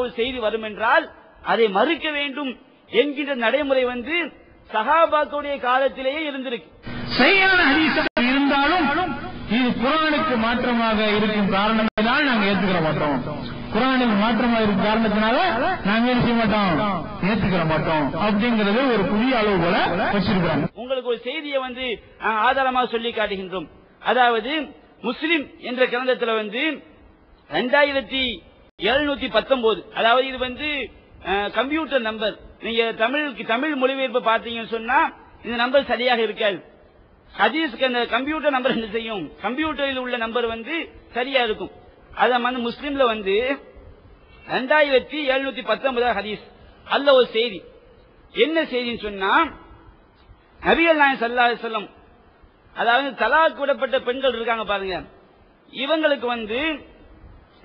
ஒரு செய்தி வரும் என்றால் அதை மறுக்க வேண்டும் என்கின்ற நடைமுறை சஹாபாக்களுடைய காலத்திலேயே இருந்திருக்கு. சரியான ஹதீஸாக இருந்தாலும் இது குர்ஆனுக்கு மாற்றமாக இருக்கும் காரணத்தினால் நாங்கள் ஏற்றுக்கிற மாட்டோம். குர்ஆனுக்கு மாற்றமாக இருக்கும் காரணத்தினால நாங்கள் என்ன செய்ய மாட்டோம், ஏற்றுக்கிற மாட்டோம் அப்படிங்கறது ஒரு புதிய அளவு போல வச்சிருக்காங்க. உங்களுக்கு ஒரு செய்தியை ஆதாரமாக சொல்லி காட்டுகின்றோம். அதாவது முஸ்லிம் என்ற கிரந்தத்தில் 2719, அதாவது இது கம்ப்யூட்டர் நம்பர். நீங்க தமிழ் மொழிபெயர்ப்பு பார்த்தீங்கன்னு சொன்னா இந்த நம்பர் சரியாக இருக்காது. ஹதீஸ்க்கு அந்த கம்ப்யூட்டர் நம்பர் என்ன செய்யும், கம்ப்யூட்டரில் உள்ள நம்பர் சரியா இருக்கும். அத முஸ்லிம்ல 2719 ஹதீஸ் அல்ல ஒரு செய்தி. என்ன செய்தின்னு சொன்னா, நபிகள் நாயகம் ஸல்லல்லாஹு அலைஹி வஸல்லம், அதாவது தலாக் விடப்பட்ட பெண்கள் இருக்காங்க பாருங்க, இவங்களுக்கு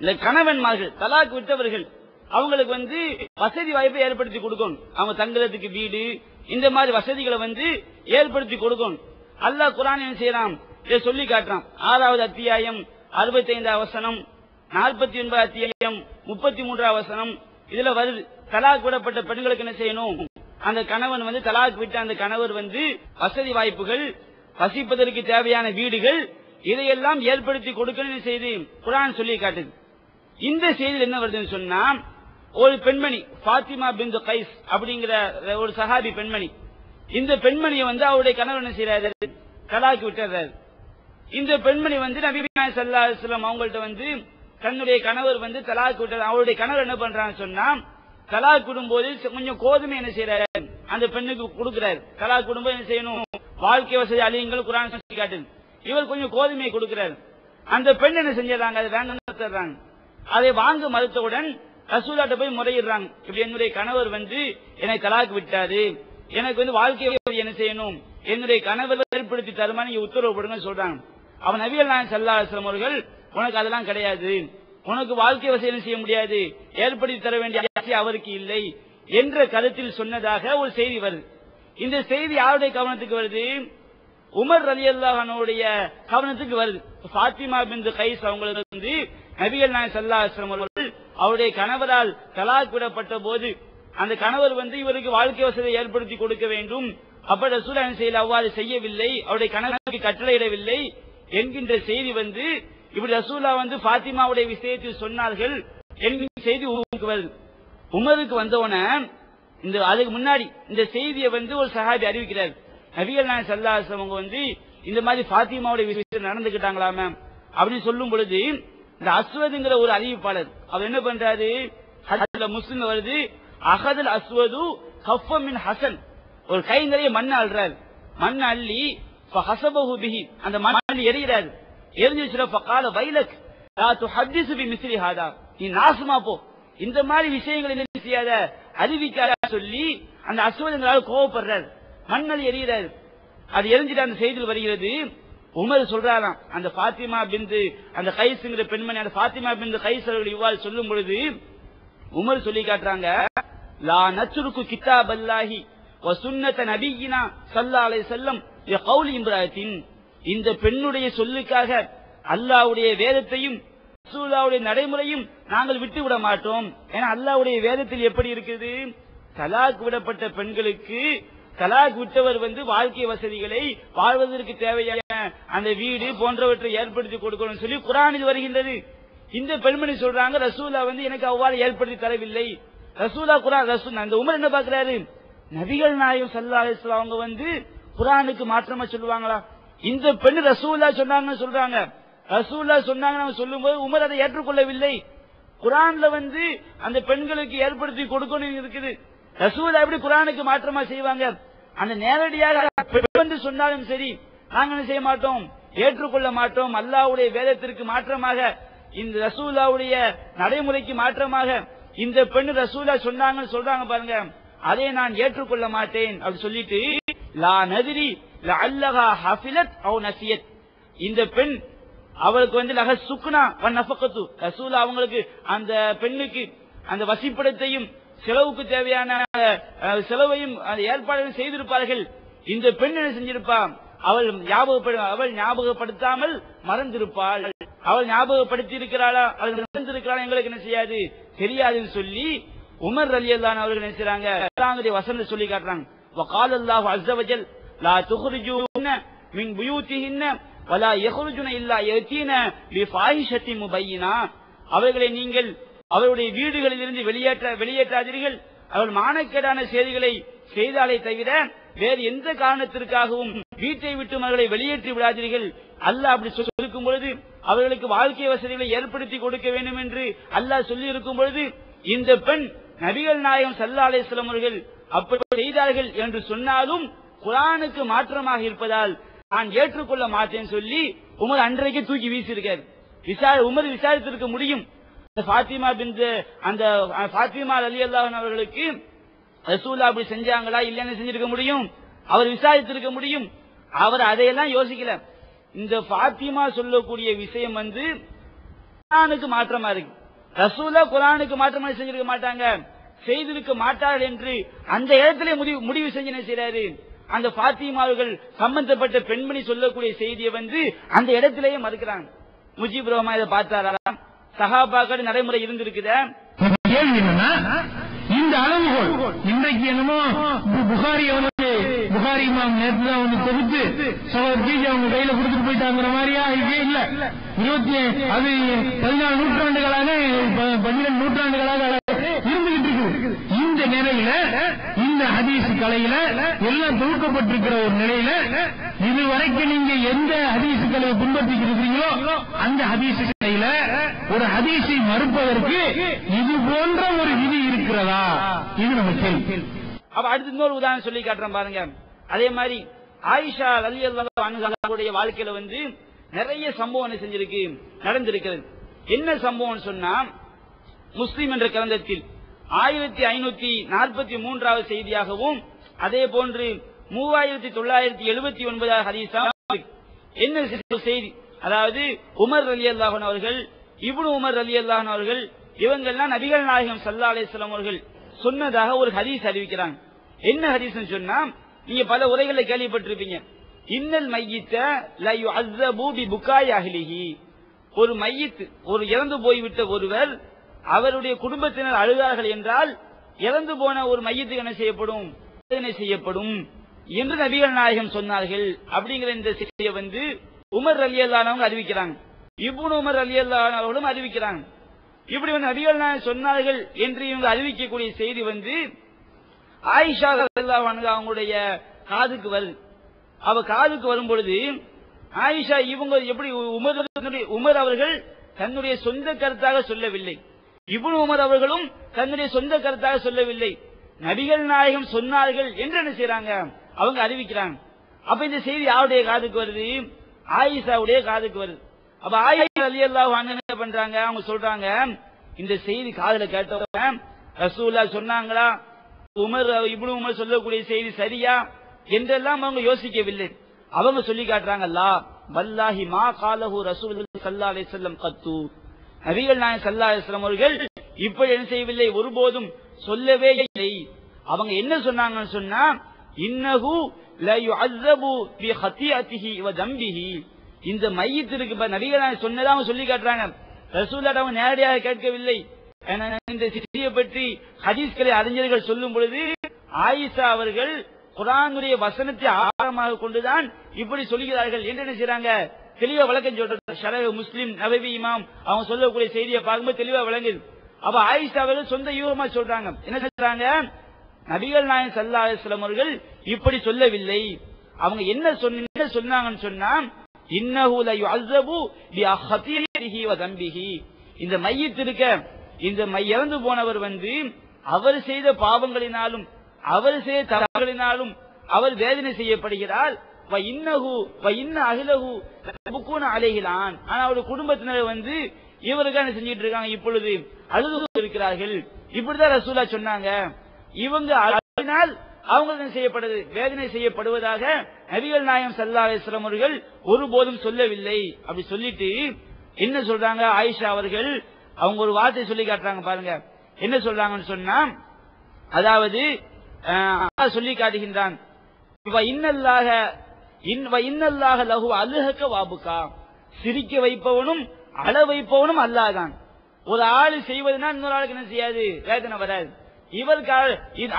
இந்த கணவன்மார்கள் தலாக் விட்டவர்கள் அவங்களுக்கு வசதி வாய்ப்பை ஏற்படுத்தி கொடுக்கணும். அவங்க தங்குறதுக்கு வீடு, இந்த மாதிரி வசதிகளை ஏற்படுத்தி கொடுக்கணும். அல்லாஹ் குர்ஆன் என்ன செய்யறான், இதை சொல்லி காட்டுறான். 6வது அத்தியாயம் 65வது வசனம், 49வது அத்தியாயம் 33வது வசனம், இதுல வருது தலாக் விடப்பட்ட பெண்களுக்கு என்ன செய்யணும், அந்த கணவன் தலாக் விட்ட அந்த கணவர் வசதி வாய்ப்புகள், வசிப்பதற்கு தேவையான வீடுகள், இதையெல்லாம் ஏற்படுத்தி கொடுக்கணும் செய்தி குர்ஆன் சொல்லி காட்டுது. இந்த செய்தியில் என்ன வருதுன்னு சொன்னா, ஒரு பெண்மணி ஃபாத்திமா பின்த் கைஸ் அப்படிங்கிற ஒரு சஹாபி பெண்மணி, இந்த பெண்மணியை அவருடைய கணவர் என்ன செய்யறாரு, தலாக் விட்டுறாரு. இந்த பெண்மணி நபி நாயகம் ஸல்லல்லாஹு அலைஹி வஸல்லம் அவங்கள்ட்ட தன்னுடைய கணவர் தலாக் விட்டார். அவருடைய கணவர் என்ன பண்றாங்க சொன்னா, தலாக் விடும்போது கொஞ்சம் கோதுமை என்ன செய்யறாரு, அந்த பெண்ணுக்கு கொடுக்கிறாரு. தலாக் விடும்போது என்ன செய்யணும், வாழ்க்கை வசதி அழியுங்கள் குர்ஆன் சொல்லி காட்டுது. இவர் கொஞ்சம் கோதுமையை கொடுக்கிறார். அந்த பெண் என்ன செஞ்சாங்க, அதை வாங்க, அதை வாங்க மறுத்தவுடன் ரசூலாட்ட போய் முறையிடுறாங்க. இப்படி என்னுடைய கணவர் என்னை தலாக் விட்டாரு, எனக்கு வாழ்க்கை என்ன செய்யணும், என்னுடைய கணவர் ஏற்படுத்தி தருமா நீங்க உத்தரவு போடுங்க சொல்றாங்க. அவன் நபிகள் நாயகம் ஸல்லல்லாஹு அலைஹி வஸல்லம் அவர்கள், உனக்கு அதெல்லாம் கிடையாது, உனக்கு வாழ்க்கை வசதி செய்ய முடியாது, ஏற்படுத்தி தர வேண்டிய ஆசை அவருக்கு இல்லை என்ற கருத்தில் சொன்னதாக ஒரு செய்தி வருது. இந்த செய்தி யாருடைய கவனத்துக்கு வருது, உமர் ரலியல்லாஹு அன்ஹுடைய கவனத்துக்கு வருது. ஃபாத்திமா பின்த் கைஸ் அவங்களுக்கு நபிகள் நாயகம் ஸல்லல்லாஹு அலைஹி வஸல்லம் அவர்கள் அவருடைய கணவரால் தலாக் விடப்பட்ட போது அந்த கணவர் இவருக்கு வாழ்க்கை வசதியை ஏற்படுத்தி கொடுக்க வேண்டும், அப்ப ரசூல் என்ன செய்யல, அவ்வாறு செய்யவில்லை, அவருடைய கணவருக்கு கட்டளையிடவில்லை என்கின்ற செய்தி இப்படி ரசூலா ஃபாத்திமாவுடைய விஷயத்தில் சொன்னார்கள் என்கின்ற செய்தி உமருக்கு வருது. உமருக்கு வந்தவன அதுக்கு முன்னாடி இந்த செய்தியை ஒரு சஹாபி அறிவிக்கிறார். நபிகள் நாயகம் ஸல்லல்லாஹு அலைஹி வஸல்லம் இந்த மாதிரி ஃபாத்திமாவுடைய விஷயத்தில் நடந்துக்கிட்டாங்களாமே அப்படின்னு சொல்லும் பொழுது, இந்த அஸ்வதுங்கிற ஒரு அறிவிப்பாளர் அவர் என்ன பண்றாரு, முஸ்லிம் வருது, அகதல் அஸ்வது கஃபம் மின் ஹசன், ஒரு கை நிறைய மண் அள்ளுறாரு. மண் அள்ளி ஃபஹஸபஹு பிஹி, அந்த மண் எரிகிறாரு. எரிஞ்சிச்சுல ஃபகால வைலக் லா துஹத்திஸு பிமிஸ்லி ஹாதா, நீ நாசமா போ, இந்த மாதிரி விஷயங்களை என்ன செய்யாத, அறிவிக்காத சொல்லி அந்த அஸ்வதுங்களால கோவப்படுறாரு. மண்ணல் எரிகிறாரு. அது எரிஞ்சிட்டு அந்த செய்தியில் வருகிறது. உமர் சொல்றாராம், அந்த ஃபாத்திமா பின்த் அந்த கைஸ்ங்கிற பெண்மணி, அந்த ஃபாத்திமா பின்த் கைஸ் அவர்கள் இவ்வாறு சொல்லும் பொழுது உமர் சொல்லி காட்டுறாங்க, லா நத்ருக்கு கிதாபல்லாஹி வ சுன்னத நபியினா ஸல்லல்லாஹு அலைஹி வஸல்லம் லிகௌலி இம்ராத்தின், இந்த பெண்ணுடைய சொல்லுக்காக அல்லாஹ்வுடைய வேதத்தையும் ரசூலுல்லாஹ்வுடைய நடைமுறையும் நாங்கள் விட்டு விட மாட்டோம். ஏன்னா அல்லாஹ்வுடைய வேதத்தில் எப்படி இருக்குது, தலாக் விடப்பட்ட பெண்களுக்கு தலாக் விட்டவர் வாழ்க்கை வசதிகளை வாழ்வதற்கு தேவையான அந்த வீடு போன்றவற்றை ஏற்படுத்தி கொடுக்கணும் சொல்லி குர்ஆனில் வருகின்றது. இந்த பெண்மணி சொல்றாங்க, ரசூலா எனக்கு அவ்வாறு ஏற்படுத்தி தரவில்லை. ரசூலா அந்த உமர் என்ன பாக்குறாரு, நபிகள் நாயகம் ஸல்லல்லாஹு அலைஹி வஸல்லம் அவங்க குர்ஆனுக்கு மாற்றமா சொல்லுவாங்களா, இந்த பெண் ரசூலா சொன்னாங்கன்னு சொல்றாங்க. ரசூலா சொன்னாங்க சொல்லும்போது உமர் அதை ஏற்றுக்கொள்ளவில்லை. குர்ஆன்ல அந்த பெண்களுக்கு ஏற்படுத்தி கொடுக்கணும் இருக்குது. ரசூலா எப்படி குர்ஆனுக்கு மாற்றமா செய்வாங்க, அந்த நேரடியாக சொன்னாலும் சரி நாங்க என்ன செய்ய மாட்டோம், ஏற்றுக்கொள்ள மாட்டோம். அல்லாஹ்வுடைய வேதத்திற்கு மாற்றமாக, இந்த ரசூலாவுடைய நடைமுறைக்கு மாற்றமாக இந்த பெண் ரசூலா சொன்னாங்கன்னு சொல்றாங்க பாருங்க, அதை நான் ஏற்றுக்கொள்ள மாட்டேன் அப்படி சொல்லிட்டு, லா நதிரி லஅல்லஹா ஹஃபிலத் அவ் நசியத், இந்த பெண் அவளுக்கு லஹ சுக்னா வ நஃபகத்து, ரசூலா அவங்களுக்கு அந்த பெண்ணுக்கு அந்த வசிப்பிடத்தையும் செலவுக்கு தேவையான செலவையும் ஏற்பாடுகள் செய்திருப்பார்கள். இந்த பெண் என்ன செஞ்சிருப்பா, அவள் ஞாபகப்படுத்தாமல் மறந்திருப்பாள் அவள் ஞாபகப்படுத்தி இருக்கிறாளா, அவள் நடந்திருக்கிறாளா, எங்களுக்கு என்ன செய்யாது, தெரியாதுன்னு சொல்லி உமர் ரலியல்லாஹு அன்ஹு அவர்கள் என்ன செய்றாங்க, அல்லாஹ்வுடைய வசனத்தை சொல்லி காட்டுறாங்க. வகால அல்லாஹு அஸ்ஸ வஜல் லா துக்ரிஜூன மின் புயூத்திஹின்ன வலா யக்ருஜுன இல்லா யதீன பிஃபாஹிஷத்தின் முபையினா. அவர்களை நீங்கள் அவருடைய வீடுகளிலிருந்து வெளியேற்றாதீர்கள், அவர்கள் மானக்கேடான செய்திகளை செய்தாலே தவிர வேறு எந்த காரணத்திற்காகவும் வீட்டை விட்டு அவர்களை வெளியேற்றி விடாதீர்கள். அல்லாஹ் அப்படி சொல்லிருக்கும் பொழுது, அவர்களுக்கு வாழ்க்கை வசதிகளை ஏற்படுத்தி கொடுக்க வேண்டும் என்று அல்லாஹ் சொல்லி இருக்கும் பொழுது, இந்த பெண் நபிகள் நாயகம் ஸல்லல்லாஹு அலைஹி வஸல்லம் அவர்கள் அப்படி செய்தார்கள் என்று சொன்னாலும் குர்ஆனுக்கு மாற்றமாக இருப்பதால் நான் ஏற்றுக்கொள்ள மாட்டேன் சொல்லி உமர் அன்றைக்கு தூக்கி வீசியிருக்கார். உமர் விசாரித்திருக்க முடியும், ஃபாத்திமா ரலியல்லாஹு அன்ஹா அவர்களுக்கு ரசூலுல்லாஹ் அப்படி செஞ்சாங்களா இல்லன்னு செஞ்சிருக்க முடியும், அவர் விசாரித்திருக்க முடியும். அவர் அதையெல்லாம் யோசிக்கல. இந்த ஃபாத்திமா சொல்லக்கூடிய விஷயம் குர்ஆனுக்கு மாற்றமா இருக்கு. ரசூலுல்லாஹ் குர்ஆனுக்கு மாற்றமா செஞ்சிருக்க மாட்டாங்க, செய்திருக்க மாட்டார்கள் என்று அந்த இடத்திலே முடிவு செஞ்சு என்ன செய்றாரு, அந்த ஃபாத்திமாவுகள் சம்பந்தப்பட்ட பெண்மணி சொல்லக்கூடிய செய்தியை அந்த இடத்திலேயே மறுக்கிறாங்க. முஜிபுர் ரஹ்மான் இதை பார்த்தாரா, சஹாபாக்கள் நடைமுறை இருந்திருக்குதா? கேள்வி என்னன்னா, இந்த அளவுகோல் இன்றைக்கு என்னமோ புகாரி இமாம் நேற்று தான் வந்து தொகுத்து சகோதரி அவங்க கையில கொடுத்துட்டு போயிட்டாங்கிற மாதிரியா இதே இல்ல. 14 நூற்றாண்டுகளாக 12 நூற்றாண்டுகளாக இருந்துகிட்டு இருக்குது. இந்த நிலையில இந்த ஹதீஸ் கலையில எல்லாம் தொகுக்கப்பட்டிருக்கிற ஒரு நிலையில இதுவரைக்கும் நீங்க எந்த ஹதீஸ் கலையை பின்பற்றிக்கிறீங்களோ அந்த ஹதீஸ் கலையில ஒரு ஹதீஸை மறுப்பதற்கு இது போன்ற ஒரு விதி இருக்கிறதா, இது நம்ம கேள்வி. அப்ப அடுத்து இன்னொரு உதாரணம் சொல்லி காட்டுறேன் பாருங்க. அதே மாதிரி ஆயிஷா ரலியல்லாஹு அன்ஹாவுடைய வாழ்க்கையில நிறைய சம்பவம் செஞ்சிருக்கு, நடந்திருக்கிறது. என்ன சம்பவம் சொன்னா, முஸ்லிம் என்ற கிரந்தத்தில் 1543வது செய்தியாகவும் அதே போன்று 3979 ஹதீஸா என்ன செய்தி, அதாவது உமர் ரலியல்லாஹு அன்ஹு அவர்கள், இப்னு உமர் ரலியல்லாஹு அன்ஹு அவர்கள் இவங்கெல்லாம் நபிகள் நாயகம் ஸல்லல்லாஹு அலைஹி வஸல்லம் அவர்கள் சொன்னதாக ஒரு ஹதீஸ் அறிவிக்கிறாங்க. என்ன ஹதீஸ்னு சொன்னா, நீங்க பல உரைகளை கேள்விப்பட்டிருப்பீங்க. இன்னல் மையித்த லா யுஅஸ்ஸபு பிபுகாய் அஹ்லிஹி. ஒரு மையித், ஒரு இறந்து போய்விட்ட ஒருவர், அவருடைய குடும்பத்தினர் அழுதார்கள் என்றால் இறந்து போன ஒரு மையத்துக்கு என்ன செய்யப்படும், செய்யப்படும் என்று நபிகள் நாயகம் சொன்னார்கள். அப்படிங்கிற இந்த செய்தியை உமர் ரலியல்லாஹு அன்ஹு அறிவிக்கிறாங்க, இப்னு உமர் ரலியல்லாஹு அன்ஹு அவர்களும் அறிவிக்கிறாங்க. இப்படி நபிகள் நாயகம் சொன்னார்கள் என்று இவங்க அறிவிக்கக்கூடிய செய்தி ஆயிஷா ரலியல்லாஹு அன்ஹா அவங்களுடைய காதுக்கு வருது. அவ காதுக்கு வரும் பொழுது ஆயிஷா இவங்க எப்படி உமர் அவர்கள் தன்னுடைய சொந்த கருத்தாக சொல்லவில்லை, இப்னு உமர் அவர்களும் தன்னுடைய சொந்த கருத்தாக சொல்லவில்லை, நபிகள் நாயகம் சொன்னார்கள் என்று என்ன செய்றாங்க, அவங்க அறிவிக்கிறாங்க. அப்ப இந்த செய்தி யாருடைய காதுக்கு வருது, ஆயிஷாவுடைய காதுக்கு வருது. அப்ப ஆயிஷா ரலியல்லாஹு அன்ஹா என்ன பண்றாங்க, அவங்க சொல்றாங்க, இந்த செய்தி காதுல கேட்டவங்க ரசூலுல்லாஹ் சொன்னாங்களா, இப்னு உமர் சொல்லக்கூடிய செய்தி சரியா என்றெல்லாம் அவங்க யோசிக்கவில்லை. அவங்க சொல்லி காட்டுறாங்க, அல்லா வல்லாஹி மா காலஹு ரசூலுல்லாஹி ஸல்லல்லாஹு அலைஹி வஸல்லம் கத்து. நபிகள் நாயகம் ஸல்லல்லாஹு அலைஹி வஸல்லம் அவர்கள் இப்படி என்ன செய்யவில்லை, ஒருபோதும் சொல்லவே இல்லை. அவங்க என்ன சொன்னாங்கன்னு சொன்னா, இன்னஹு லா யுஅஸ்ஸபு பி ஹதியத்திஹி வ தம்பிஹி. இந்த மையத்திற்கு நபிகள் நாயகம் சொன்னதா அவங்க சொல்லி காட்டுறாங்க. ரசூலுல்லாஹ் அவங்க நேரடியாக கேட்கவில்லை. இந்த செய்தியை பற்றி ஹதீஸ்களை அறிஞர்கள் சொல்லும் பொழுது ஆயிஷா அவர்கள் குர்ஆனுடைய வசனத்தை ஆதாரமாக கொண்டுதான் இப்படி சொல்கிறார்கள் என்று என்ன செய்றாங்க, தெளிவா விளக்கம் சொல்றாங்க. ஷரஹ் முஸ்லிம் நபவி இமாம் அவங்க சொல்லக்கூடிய செய்தியை பார்க்கும்போது தெளிவா விளங்குது. அப்ப ஆயிஷா அவர்கள் சொந்த யூகமா சொல்றாங்க, என்ன சொல்றாங்க, நபிகள் நாயகம் ஸல்லல்லாஹு அலைஹி வஸல்லம் அவர்கள் இப்படி சொல்லவில்லை. அவங்க என்ன சொன்னாங்கன்னு சொன்னா, இன்னஹு லா யுஅஸ்ஸபு பி ஹதியத்திஹி வ தம்பிஹி. இந்த மையத் இருக்க, இந்த இறந்து போனவர் அவர் செய்த பாவங்களினாலும் அவர் செய்த தவறுகளினாலும் அவர் வேதனை செய்யப்படுகிறார். ஆனா அவருடைய குடும்பத்தினர் இவருக்கான செஞ்சிட்டு இருக்காங்க, இப்பொழுது அழுது இருக்கிறார்கள். இப்படிதான் ரசூலுல்லாஹ் சொன்னாங்க. இவங்க அழுதினால் அவங்க செய்யப்படுது, வேதனை செய்யப்படுவதாக நபிகள் நாயகம் ஸல்லல்லாஹு அலைஹி வஸல்லம் அவர்கள் ஒருபோதும் சொல்லவில்லை. அப்படி சொல்லிட்டு என்ன சொல்றாங்க, ஆயிஷா அவர்கள் அவங்க ஒரு வார்த்தை சொல்லி காட்டுறாங்க பாருங்க. என்ன சொல்றாங்கன்னு சொன்னா, அதாவது சொல்லி காட்டுகின்றான், இன்னல்லாஹ லஹு அல்ஹக வாபுகா. சிரிக்க வைப்பவனும் அள வைப்பவனும் அல்லாஹ் தான். ஒரு ஆளு செய்வதுனா இன்னொரு ஆளுக்கு என்ன செய்யாது, வேதனை வராது. இவர்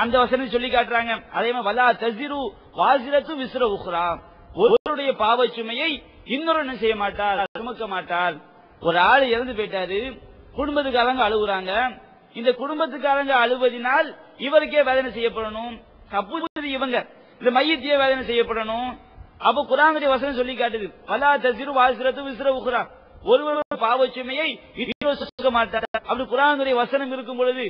அந்த வசனம் சொல்லி காட்டுறாங்க. அதே மாதிரி வலா தஸிரு வாஸிரத்து விஸ்ர உக்ரா, ஒருவருடைய பாவச் சுமையை இன்னொரு என்ன செய்ய மாட்டார், சுமக்க மாட்டார். ஒரு ஆள் இறந்து போயிட்டாரு, குடும்பத்துக்காரங்க அழுகுறாங்க. இந்த குடும்பத்துக்காரங்க அழுவதினால் இவருக்கே வேதனை செய்யப்படணும். தப்பு இவங்க இந்த மையத்தையே வேதனை செய்யப்படணும். அப்ப குர்ஆனுடைய வசனம் சொல்லி காட்டுது வலா தஸிரு வாஸிரத்து விஸ்ர உக்ரா, ஒருவர் பாவச் சுமையை இன்னொரு சுமக்க மாட்டார். அப்படி குர்ஆனுடைய வசனம் இருக்கும் பொழுது